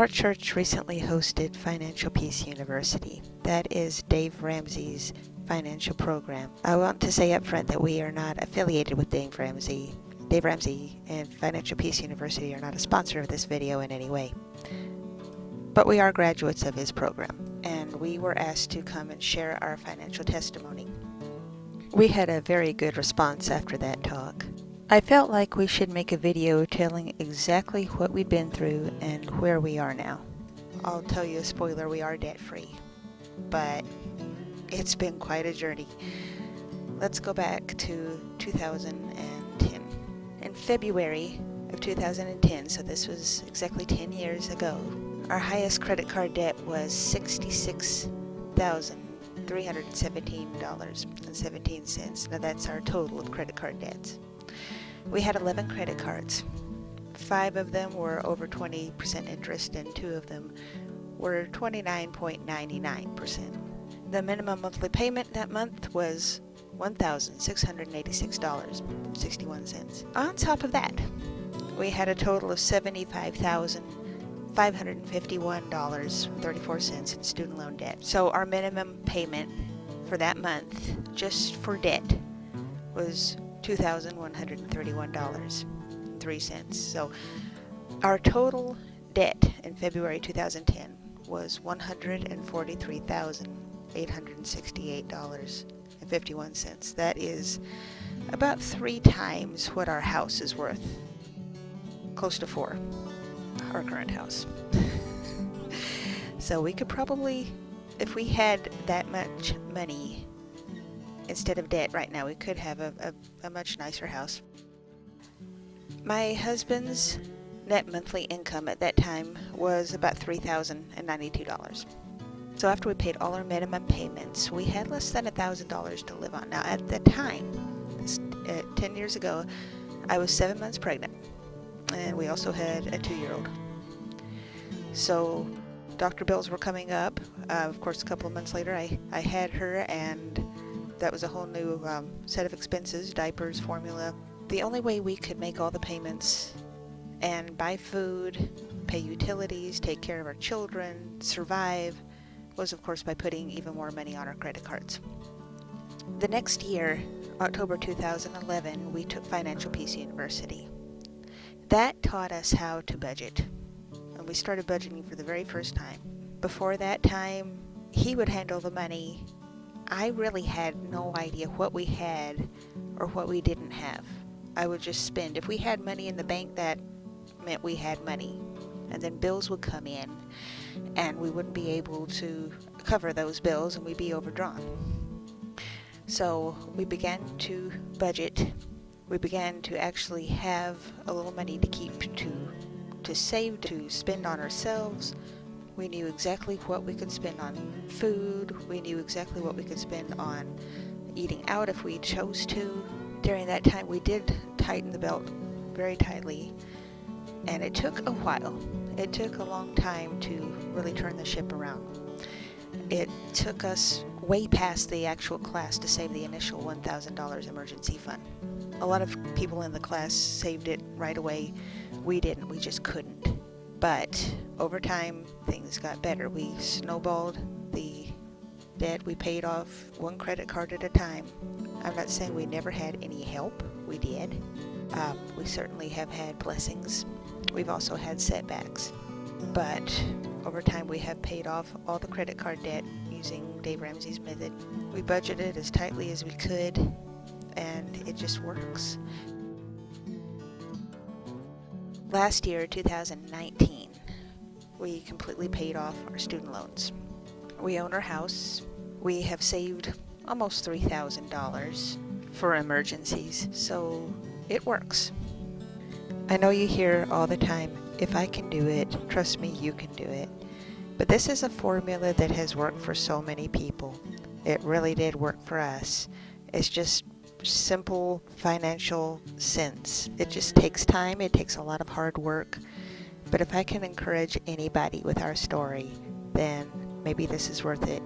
Our church recently hosted Financial Peace University. That is Dave Ramsey's financial program. I want to say up front that we are not affiliated with Dave Ramsey. Dave Ramsey and Financial Peace University are not a sponsor of this video in any way. But we are graduates of his program, and we were asked to come and share our financial testimony. We had a very good response after that talk. I felt like we should make a video telling exactly what we'd been through and where we are now. I'll tell you a spoiler, we are debt-free, but it's been quite a journey. Let's go back to 2010. In February of 2010, so this was exactly 10 years ago, our highest credit card debt was $66,317.17. Now that's our total of credit card debts. We had 11 credit cards. 5 of them were over 20% interest and 2 of them were 29.99%. The minimum monthly payment that month was $1,686.61. On top of that, we had a total of $75,551.34 in student loan debt. So our minimum payment for that month, just for debt, was $2,131.03. So our total debt in February 2010 was $143,868.51. That is about 3 times what our house is worth. Close to 4, our current house. So we could probably, if we had that much money instead of debt right now, we could have a much nicer house. My husband's net monthly income at that time was about $3,092. So after we paid all our minimum payments, we had less than $1,000 to live on. Now at the time, 10 years ago, I was 7 months pregnant, and we also had a 2-year-old. So doctor bills were coming up. Of course, a couple of months later, I had her, and that was a whole new set of expenses, diapers, formula. The only way we could make all the payments and buy food, pay utilities, take care of our children, survive, was of course by putting even more money on our credit cards. The next year, October 2011, we took Financial Peace University. That taught us how to budget, and we started budgeting for the very first time. Before that time, he would handle the money. I really had no idea what we had or what we didn't have. I would just spend. If we had money in the bank, that meant we had money. And then bills would come in, and we wouldn't be able to cover those bills, and we'd be overdrawn. So we began to budget. We began to actually have a little money to keep, to save, to spend on ourselves. We knew exactly what we could spend on food. We knew exactly what we could spend on eating out if we chose to. During that time, we did tighten the belt very tightly, and it took a while. It took a long time to really turn the ship around. It took us way past the actual class to save the initial $1,000 emergency fund. A lot of people in the class saved it right away. We didn't. We just couldn't. But over time, things got better. We snowballed the debt. We paid off one credit card at a time. I'm not saying we never had any help. We did. We certainly have had blessings. We've also had setbacks. But over time, we have paid off all the credit card debt using Dave Ramsey's method. We budgeted as tightly as we could, and it just works. Last year, 2019, we completely paid off our student loans. We own our house. We have saved almost $3,000 for emergencies, so it works. I know you hear all the time, if I can do it, trust me, you can do it. But this is a formula that has worked for so many people. It really did work for us. It's just simple financial sense. It just takes time. It takes a lot of hard work. But if I can encourage anybody with our story, then maybe this is worth it.